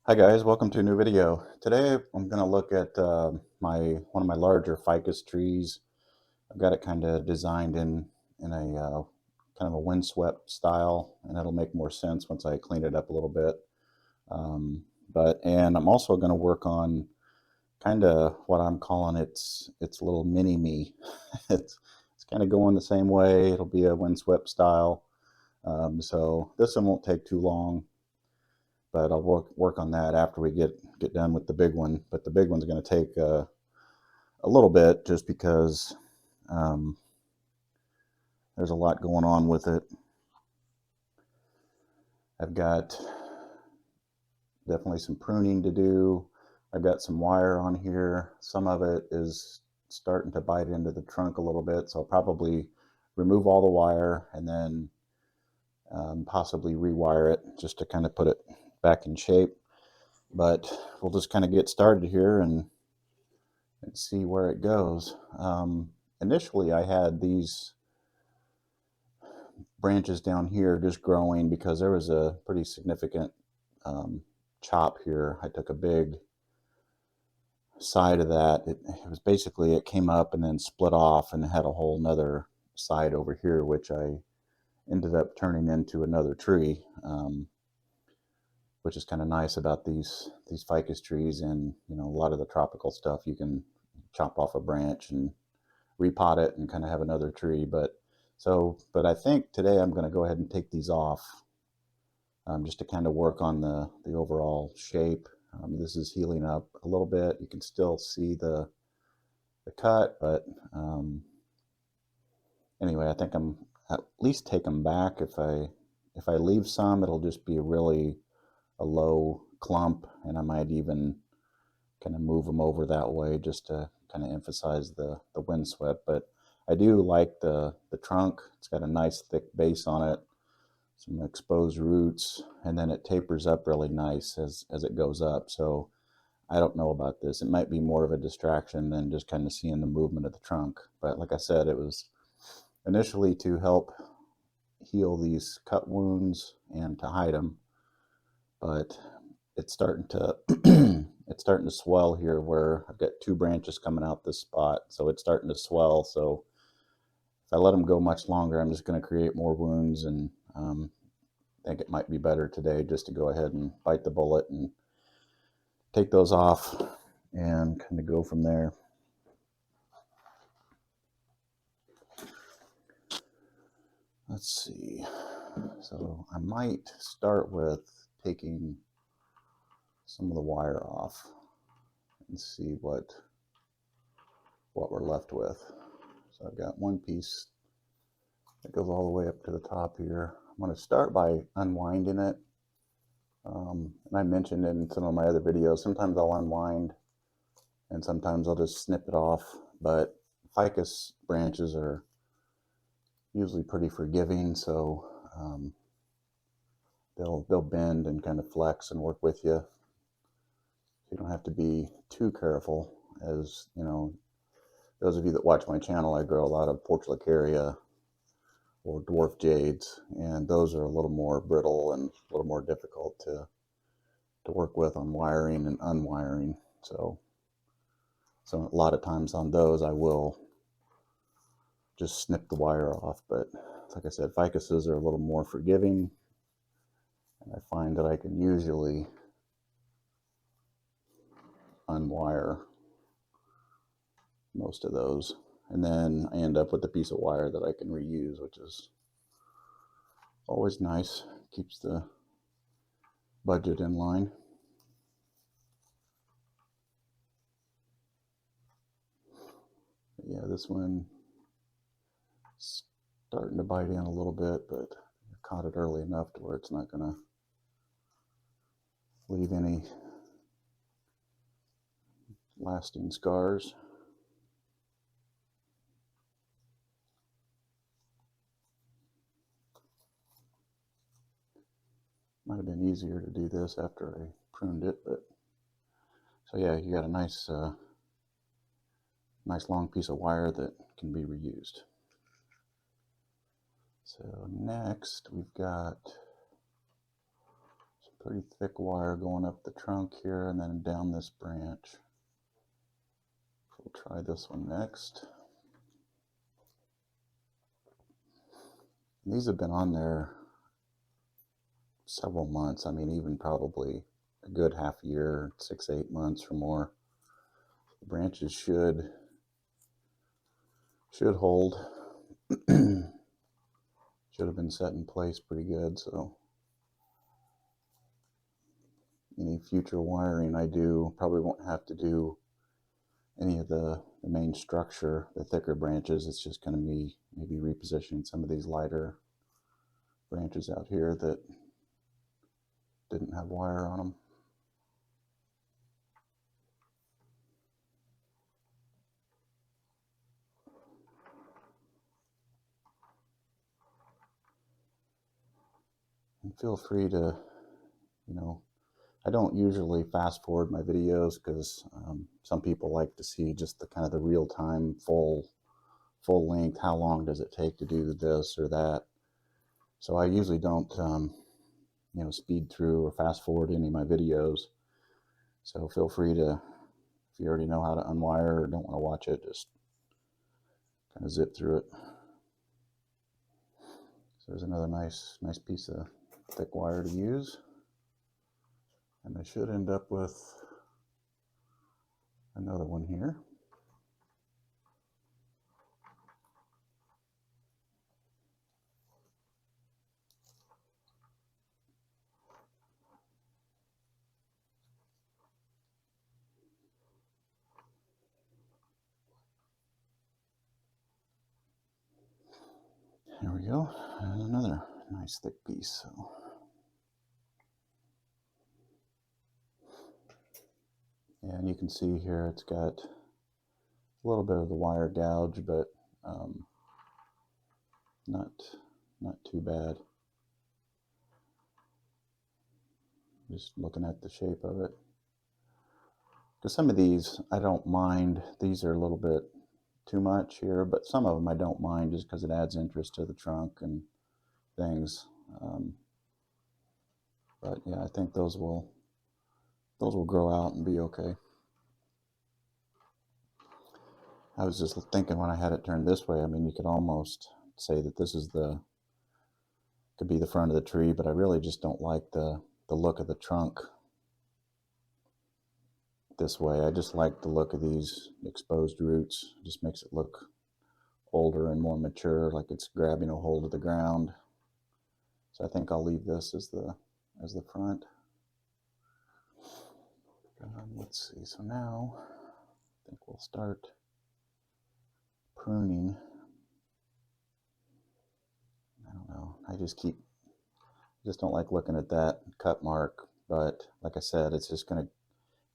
Hi guys, welcome to a new video. Today I'm going to look at one of my larger ficus trees. I've got it kind of designed in a kind of a windswept style, and it'll make more sense once I clean it up a little bit. And I'm also going to work on kind of what I'm calling its little mini me. it's kind of going the same way. It'll be a windswept style. So this one won't take too long, but I'll work on that after we get done with the big one. But the big one's going to take a little bit just because um, there's a lot going on with it. I've got definitely some pruning to do. I've got some wire on here. Some of it is starting to bite into the trunk a little bit, so I'll probably remove all the wire and then possibly rewire it just to kind of put it back in shape. But we'll just kind of get started here and see where it goes. Initially, I had these branches down here just growing because there was a pretty significant chop here. I took a big side of that. It was basically, it came up and then split off and had a whole nother side over here, which I ended up turning into another tree, which is kind of nice about these ficus trees. And a lot of the tropical stuff, you can chop off a branch and repot it and kind of have another tree. But I think today I'm going to go ahead and take these off, just to kind of work on the overall shape. This is healing up a little bit. You can still see the cut, but anyway, I think I'm at least take them back. If I leave some, it'll just be really a low clump, and I might even kind of move them over that way just to kind of emphasize the windswept. But I do like the trunk. It's got a nice thick base on it, some exposed roots, and then it tapers up really nice as it goes up. So I don't know about this. It might be more of a distraction than just kind of seeing the movement of the trunk. But like I said, it was initially to help heal these cut wounds and to hide them. But it's starting to it's starting to swell here where I've got two branches coming out this spot. So it's starting to swell. So if I let them go much longer, I'm just going to create more wounds, and I think it might be better today just to go ahead and bite the bullet and take those off and kind of go from there. Let's see. So I might start with taking some of the wire off and see what we're left with. So I've got one piece that goes all the way up to the top here. I'm going to start by unwinding it. And I mentioned in some of my other videos, sometimes I'll unwind and sometimes I'll just snip it off. But ficus branches are usually pretty forgiving, so they'll bend and kind of flex and work with you. You don't have to be too careful. As you know, those of you that watch my channel, I grow a lot of portulacaria or dwarf jades, and those are a little more brittle and a little more difficult to work with on wiring and unwiring. So a lot of times on those I will just snip the wire off. But like I said, ficuses are a little more forgiving, and I find that I can usually unwire most of those, and then I end up with a piece of wire that I can reuse, which is always nice. Keeps the budget in line. Yeah, this one is starting to bite in a little bit, but I caught it early enough to where it's not going to leave any lasting scars. Might have been easier to do this after I pruned it, but so yeah, you got a nice long piece of wire that can be reused. So next we've got some pretty thick wire going up the trunk here and then down this branch. We'll try this one next. These have been on there several months. I mean, even probably a good half year, 6 to 8 months or more. The branches should hold. Should have been set in place pretty good. So any future wiring I do probably won't have to do any of the main structure, the thicker branches. It's just going to be maybe repositioning some of these lighter branches out here that didn't have wire on them. And feel free to, I don't usually fast forward my videos because some people like to see just the kind of the real-time full length. How long does it take to do this or that? So I usually don't speed through or fast forward any of my videos. So feel free to, if you already know how to unwire or don't want to watch it, just kind of zip through it. So there's another nice piece of thick wire to use. And I should end up with another one here. There we go, and another nice thick piece. So and you can see here it's got a little bit of the wire gouge, but not too bad. Just looking at the shape of it. Because some of these I don't mind. These are a little bit too much here, but some of them I don't mind just because it adds interest to the trunk and things. But yeah, I think those will grow out and be okay. I was just thinking when I had it turned this way, I mean, you could almost say that this is could be the front of the tree, but I really just don't like the look of the trunk this way. I just like the look of these exposed roots. It just makes it look older and more mature, like it's grabbing a hold of the ground. So I think I'll leave this as the front. Let's see, so now I think we'll start pruning. I don't know, I just don't like looking at that cut mark, but like I said, it's just going to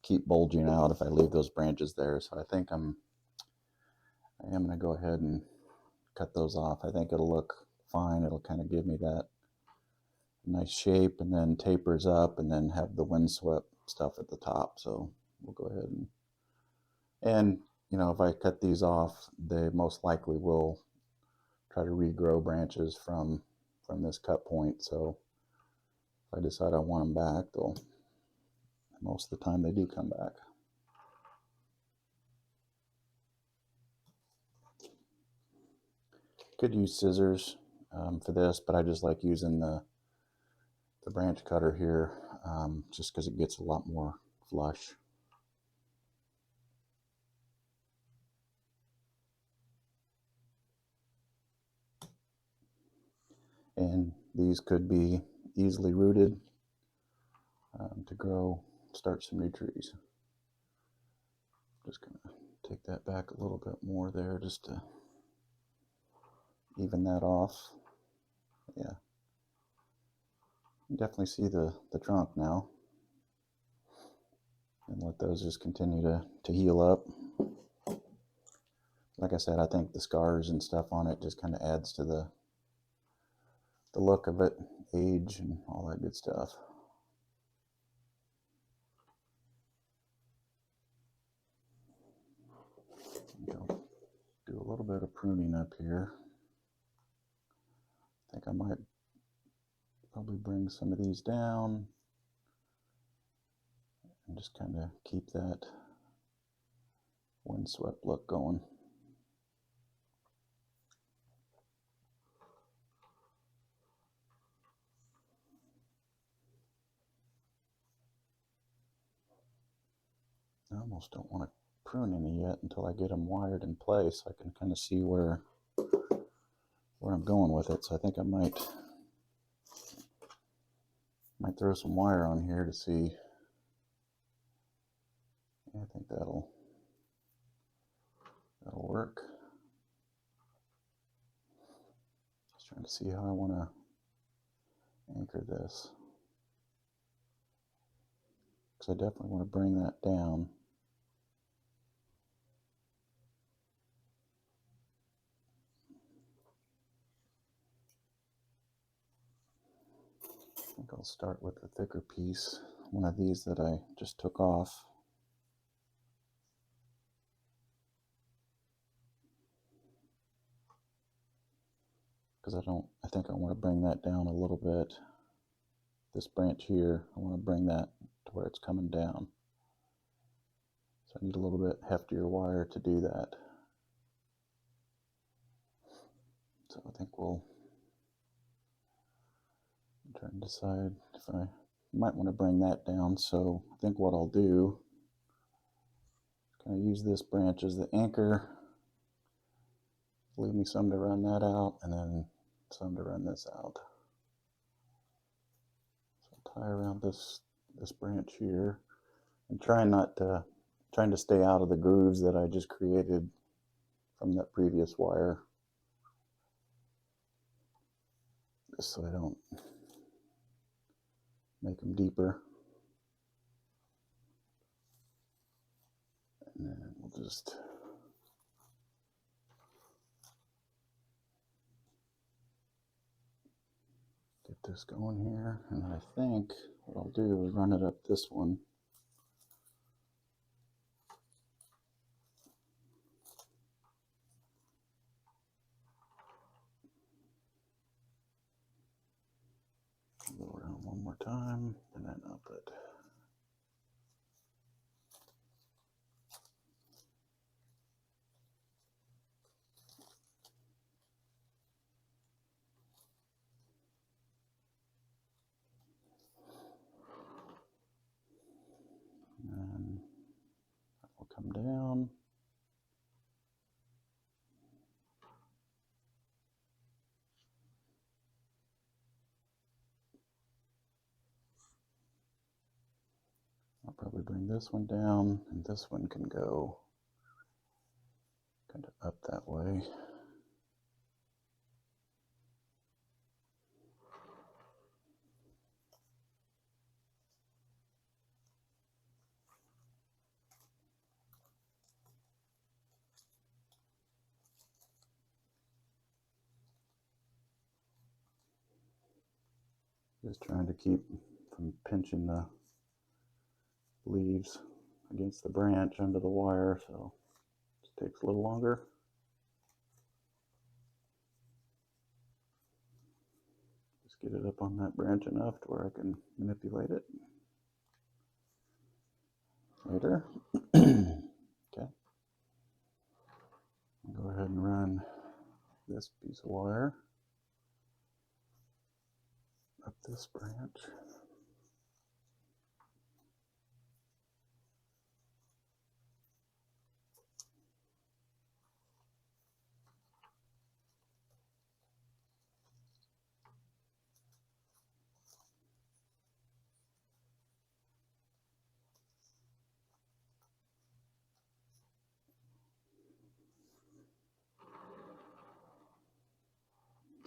keep bulging out if I leave those branches there. So I think I am going to go ahead and cut those off. I think it'll look fine. It'll kind of give me that nice shape and then tapers up and then have the windswept stuff at the top. So we'll go ahead and if I cut these off, they most likely will try to regrow branches from this cut point. So if I decide I want them back, most of the time they do come back. Could use scissors for this, but I just like using the branch cutter here just because it gets a lot more flush. And these could be easily rooted to start some new trees. Just gonna take that back a little bit more there just to even that off. Yeah, you definitely see the trunk now. And let those just continue to heal up. Like I said, I think the scars and stuff on it just kind of adds to the look of it, age and all that good stuff. Go do a little bit of pruning up here. I think I might probably bring some of these down. and just kind of keep that windswept look going. I almost don't want to prune any yet until I get them wired in place. I can kind of see where I'm going with it. So I think I might throw some wire on here to see. Yeah, I think that'll work. Just trying to see how I want to anchor this, because I definitely want to bring that down. I think I'll start with the thicker piece, one of these that I just took off. Because I think I want to bring that down a little bit. This branch here, I want to bring that to where it's coming down. So I need a little bit heftier wire to do that. So I think I'm trying to decide if I might want to bring that down. So I think what I'll do, kind of use this branch as the anchor, leave me some to run that out, and then some to run this out. So I'll tie around this branch here, and trying to stay out of the grooves that I just created from that previous wire, just so I don't make them deeper. And then we'll just get this going here, and I think what I'll do is run it up this one. Go around one more time, and then up it. And then that will come down. I'll probably bring this one down, and this one can go kind of up that way. Just trying to keep from pinching the leaves against the branch under the wire, so it takes a little longer. Just get it up on that branch enough to where I can manipulate it later. Okay. I'll go ahead and run this piece of wire up this branch.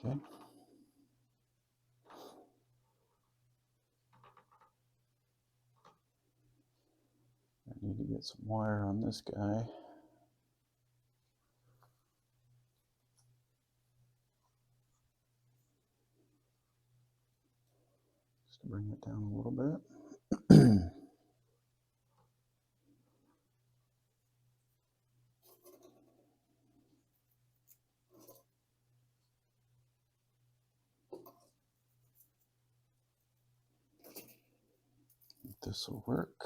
Okay. I need to get some wire on this guy. Just to bring it down a little bit. This will work.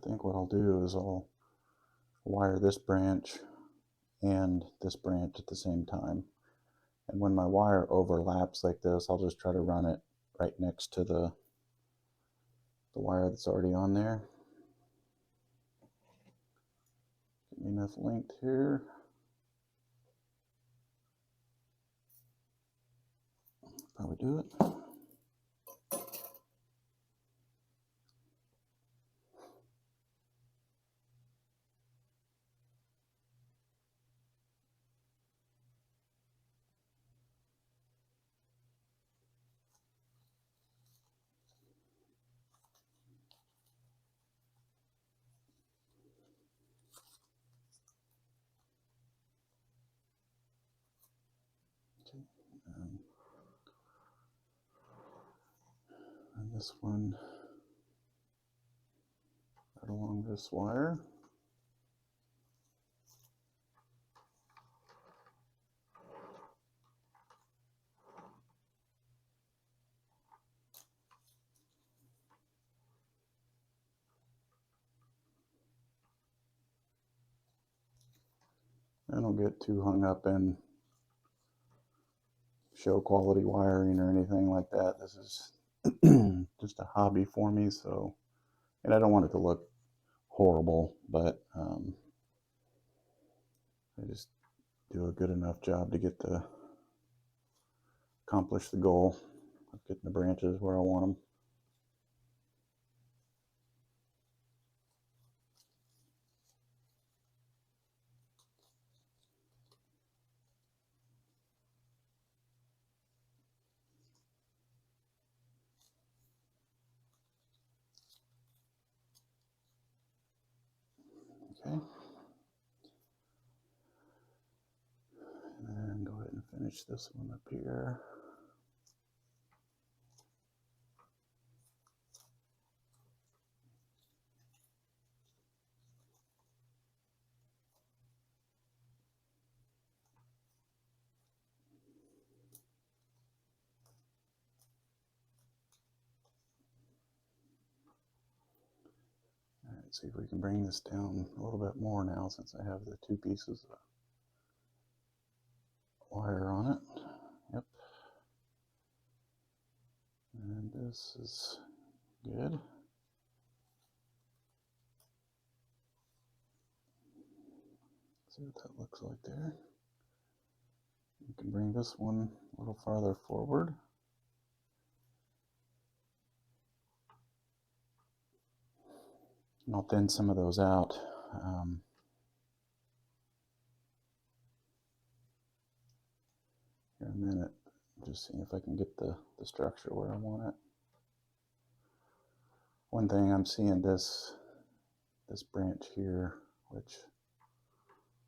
I think what I'll do is I'll wire this branch and this branch at the same time. And when my wire overlaps like this, I'll just try to run it right next to the wire that's already on there. Get me enough length here. Probably do it. And this one right along this wire. I don't get too hung up in show quality wiring or anything like that. This is just a hobby for me, so, and I don't want it to look horrible, but I just do a good enough job to accomplish the goal of getting the branches where I want them. Okay. And then go ahead and finish this one up here. All right, see if we can bring this down a little bit more now since I have the two pieces of wire on it. Yep. And this is good. See what that looks like there. You can bring this one a little farther forward. And I'll thin some of those out. Here in a minute, just seeing if I can get the structure where I want it. One thing I'm seeing this branch here, which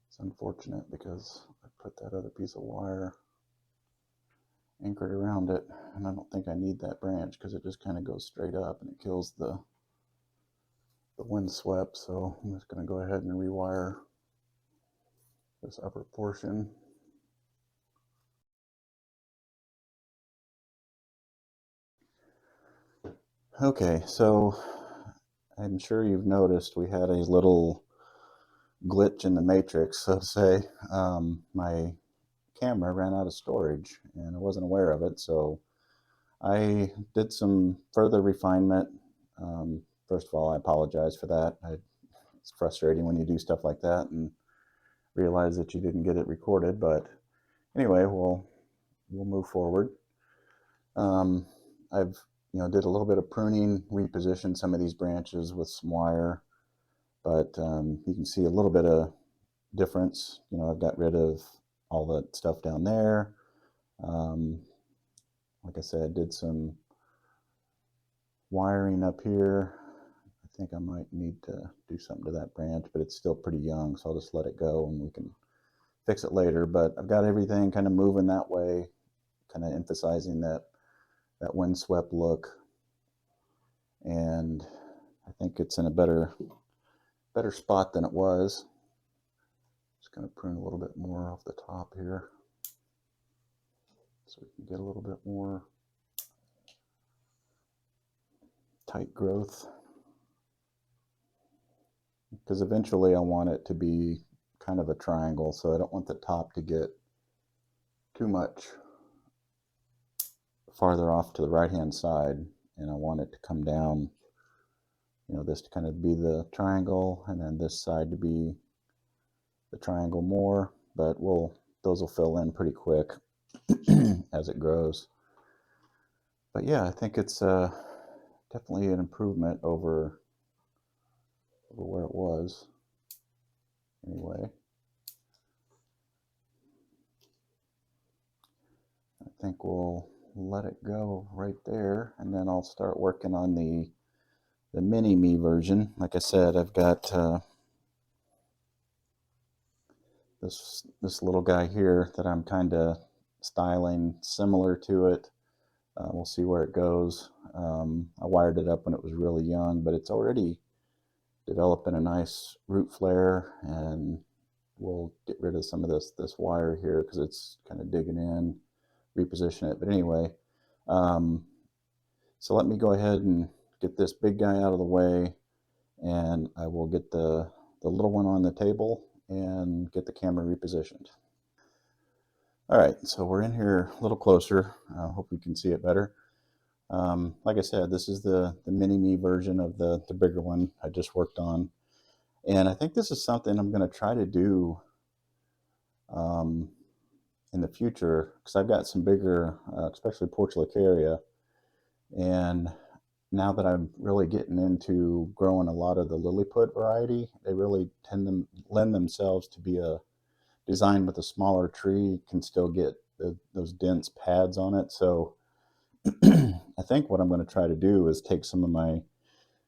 is unfortunate because I put that other piece of wire anchored around it, and I don't think I need that branch because it just kind of goes straight up and it kills the windswept. So I'm just going to go ahead and rewire this upper portion. Okay, so I'm sure you've noticed we had a little glitch in the matrix, so to say. My camera ran out of storage and I wasn't aware of it, so I did some further refinement. First of all, I apologize for that. It's frustrating when you do stuff like that and realize that you didn't get it recorded, but anyway, we'll move forward. I've did a little bit of pruning, repositioned some of these branches with some wire, but you can see a little bit of difference. I've got rid of all the stuff down there. Like I said, I did some wiring up here. I think I might need to do something to that branch, but it's still pretty young, so I'll just let it go and we can fix it later. But I've got everything kind of moving that way, kind of emphasizing that windswept look, and I think it's in a better spot than it was. Just going to prune a little bit more off the top here so we can get a little bit more tight growth. because eventually I want it to be kind of a triangle, so I don't want the top to get too much farther off to the right hand side, and I want it to come down, you know, this to kind of be the triangle, and then this side to be the triangle more, but those will fill in pretty quick as it grows. But yeah, I think it's definitely an improvement over where it was. Anyway, I think we'll let it go right there, and then I'll start working on the mini me version. Like I said, I've got this little guy here that I'm kind of styling similar to it. We'll see where it goes. I wired it up when it was really young, but it's already developing a nice root flare, and we'll get rid of some of this wire here because it's kind of digging in, reposition it. But anyway, so let me go ahead and get this big guy out of the way, and I will get the little one on the table and get the camera repositioned. All right, so we're in here a little closer. I hope you can see it better. Like I said, this is the mini me version of the bigger one I just worked on. And I think this is something I'm going to try to do in the future, because I've got some bigger, especially Portulacaria. And now that I'm really getting into growing a lot of the Lilliput variety, they really tend to lend themselves to be a design with a smaller tree, can still get those dense pads on it. So I think what I'm going to try to do is take some of my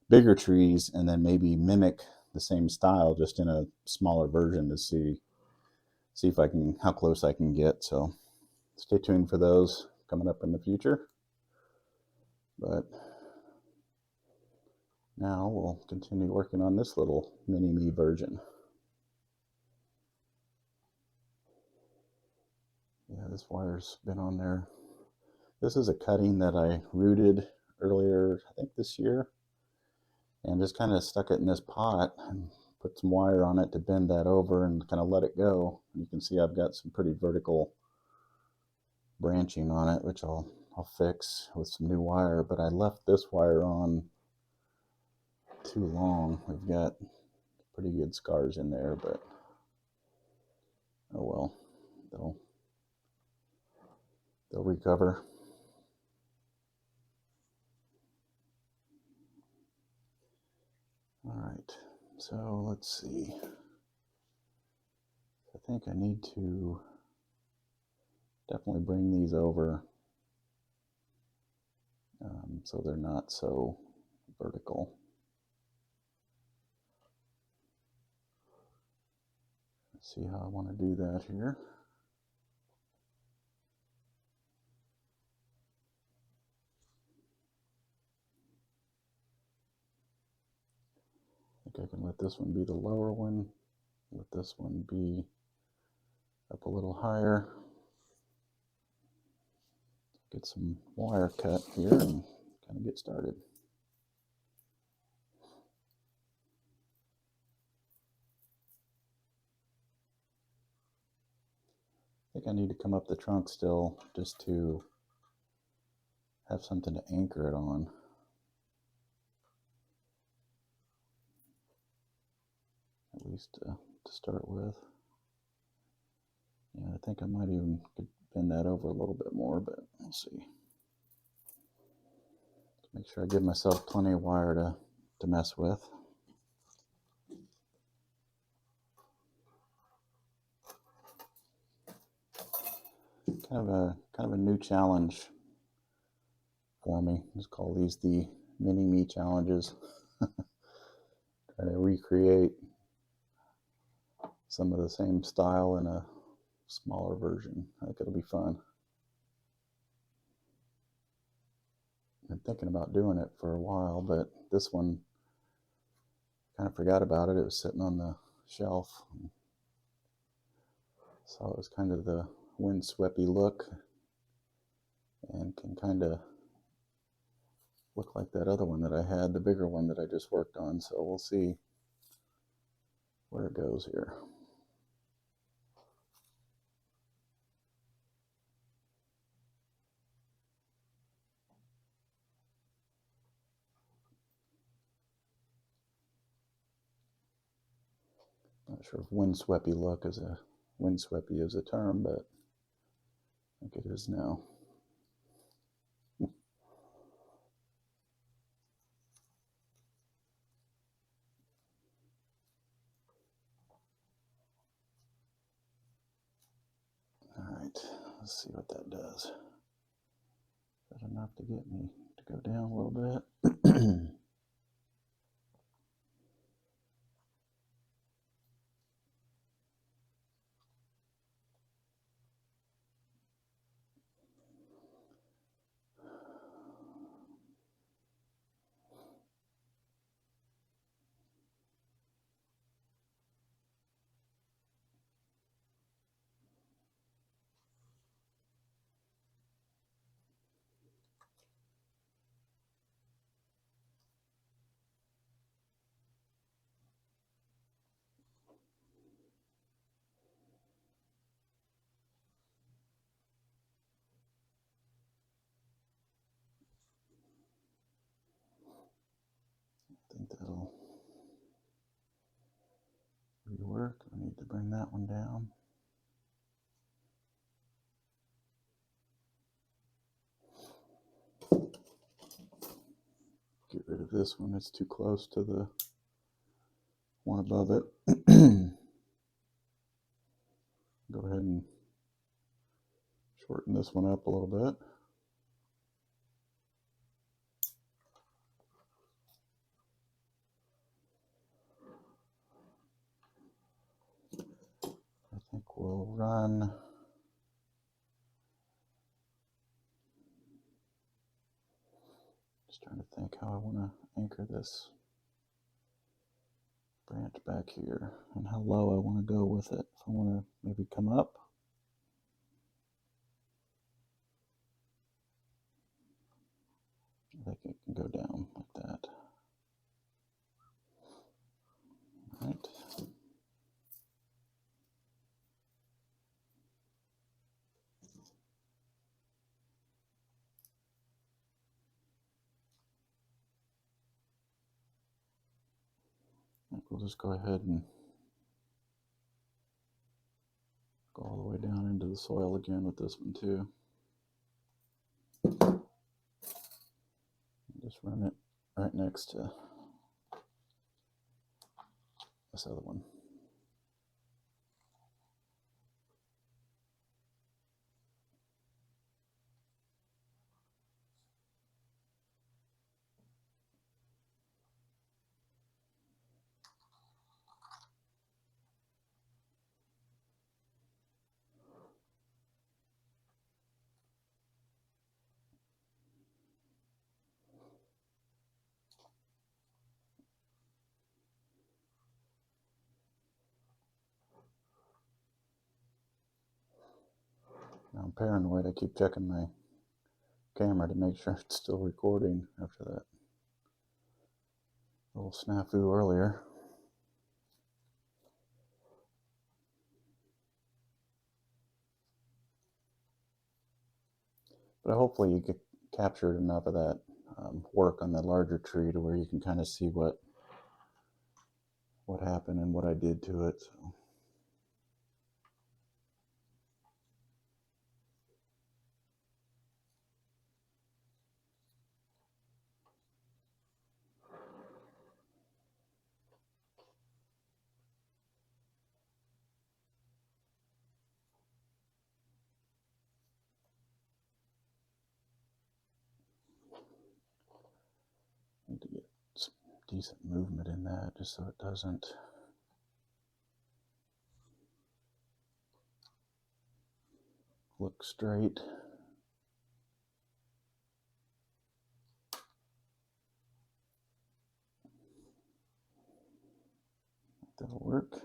bigger trees and then maybe mimic the same style just in a smaller version to see if I can, how close I can get. So stay tuned for those coming up in the future. But now we'll continue working on this little mini me version. Yeah, this wire's been on there. This is a cutting that I rooted earlier, I think this year, and just kind of stuck it in this pot and put some wire on it to bend that over and kind of let it go. You can see I've got some pretty vertical branching on it, which I'll fix with some new wire, but I left this wire on too long. We've got pretty good scars in there, but oh well, they'll recover. All right, so let's see. I think I need to definitely bring these over so they're not so vertical. Let's see how I want to do that here. I think I can let this one be the lower one, let this one be up a little higher. Get some wire cut here and kind of get started. I think I need to come up the trunk still just to have something to anchor it on. At least to start with. Yeah, I think I might even could bend that over a little bit more, but we'll see. Make sure I give myself plenty of wire to mess with. Kind of a new challenge for me. Just call these the mini me challenges. Trying to recreate some of the same style in a smaller version. I think it'll be fun. I've been thinking about doing it for a while, but this one, kind of forgot about it. It was sitting on the shelf. So it was kind of the windswept-y look, and can kind of look like that other one that I had, the bigger one that I just worked on. So we'll see where it goes here. Not sure if windswept look is a term, but I think it is now. All right, let's see what that does. Is that enough to get me to go down a little bit? I think that'll rework. I need to bring that one down. Get rid of this one, it's too close to the one above it. Go ahead and shorten this one up a little bit. I think we'll run just trying to think how I want to anchor this branch back here and how low I want to go with it. If I want to maybe come up. I think it can go down like that. All right. I think we'll just go ahead and go all the way down into the soil again with this one too. Just run it right next to this other one. Now I'm paranoid. I keep checking my camera to make sure it's still recording after that little snafu earlier. But hopefully you get captured enough of that work on the larger tree to where you can kind of see what happened and what I did to it. So. Need to get some decent movement in that just so it doesn't look straight. That'll work.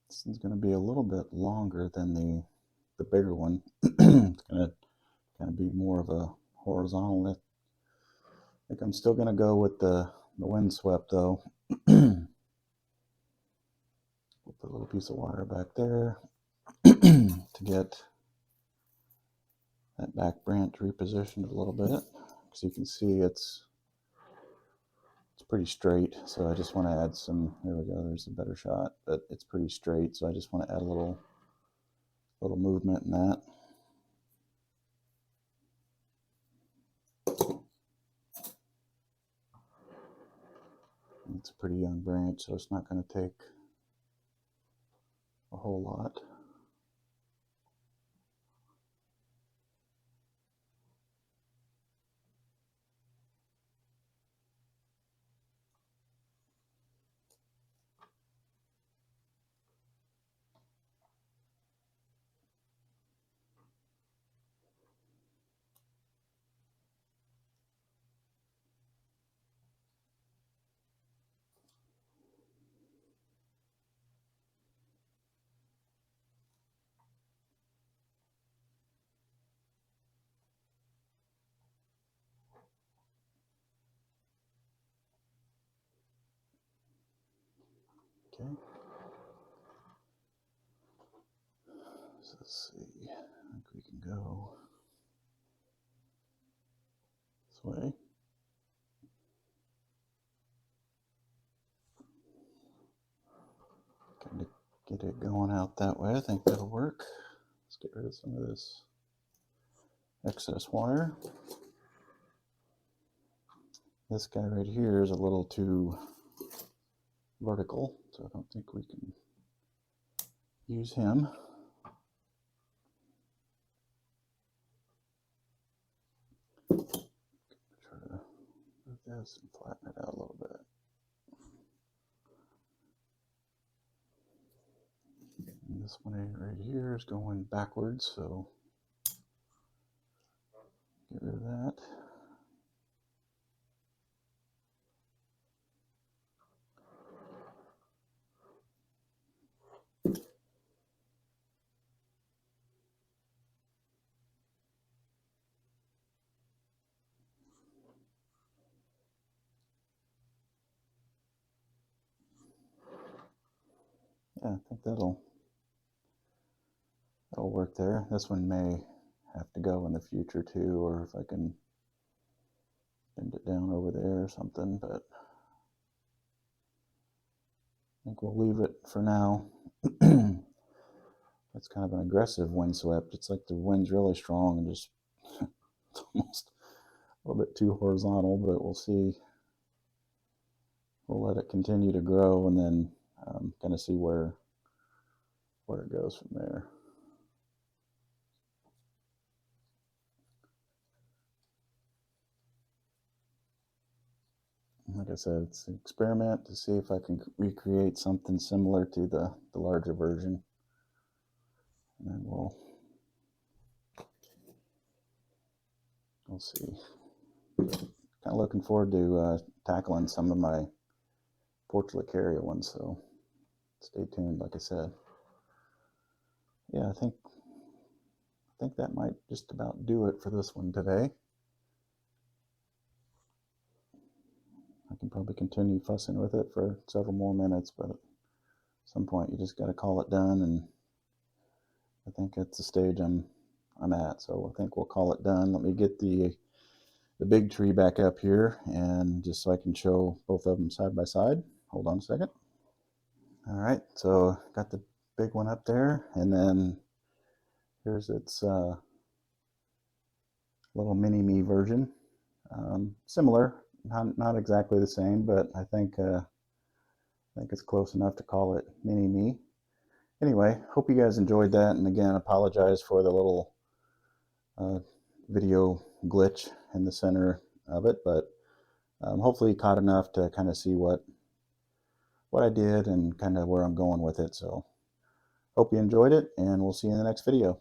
This one's going to be a little bit longer than the bigger one. It's going to kind of be more of a horizontal. I think I'm still going to go with the the windswept though. We'll put a little piece of wire back there to get that back branch repositioned a little bit. As you can see, it's pretty straight, so I just want to add some, there we go, there's a better shot, but it's pretty straight, so I just want to add a little movement in that. It's a pretty young branch, so it's not going to take a whole lot. Okay. So let's see, I think we can go this way. Kind of get it going out that way. I think that'll work. Let's get rid of some of this excess wire. This guy right here is a little too vertical, so I don't think we can use him. Try to move this and flatten it out a little bit. And this one right here is going backwards, so get rid of that. Yeah, I think that'll work there. This one may have to go in the future too, or if I can bend it down over there or something, but I think we'll leave it for now. It's kind of an aggressive windswept. It's like the wind's really strong and just it's almost a little bit too horizontal, but we'll see. We'll let it continue to grow and then kind of see where it goes from there. Like I said, it's an experiment to see if I can recreate something similar to the larger version. And then we'll see. Kind of looking forward to tackling some of my Portulacaria ones, so stay tuned, like I said. Yeah, I think that might just about do it for this one today. I can probably continue fussing with it for several more minutes, but at some point you just got to call it done, and I think that's the stage I'm at. So I think we'll call it done. Let me get the big tree back up here, and just so I can show both of them side by side. Hold on a second. All right, so got the big one up there, and then here's its little mini-me version. Similar, not exactly the same, but I think it's close enough to call it mini-me. Anyway, hope you guys enjoyed that, and again, apologize for the little video glitch in the center of it, but hopefully you caught enough to kind of see what I did and kind of where I'm going with it. So hope you enjoyed it, and we'll see you in the next video.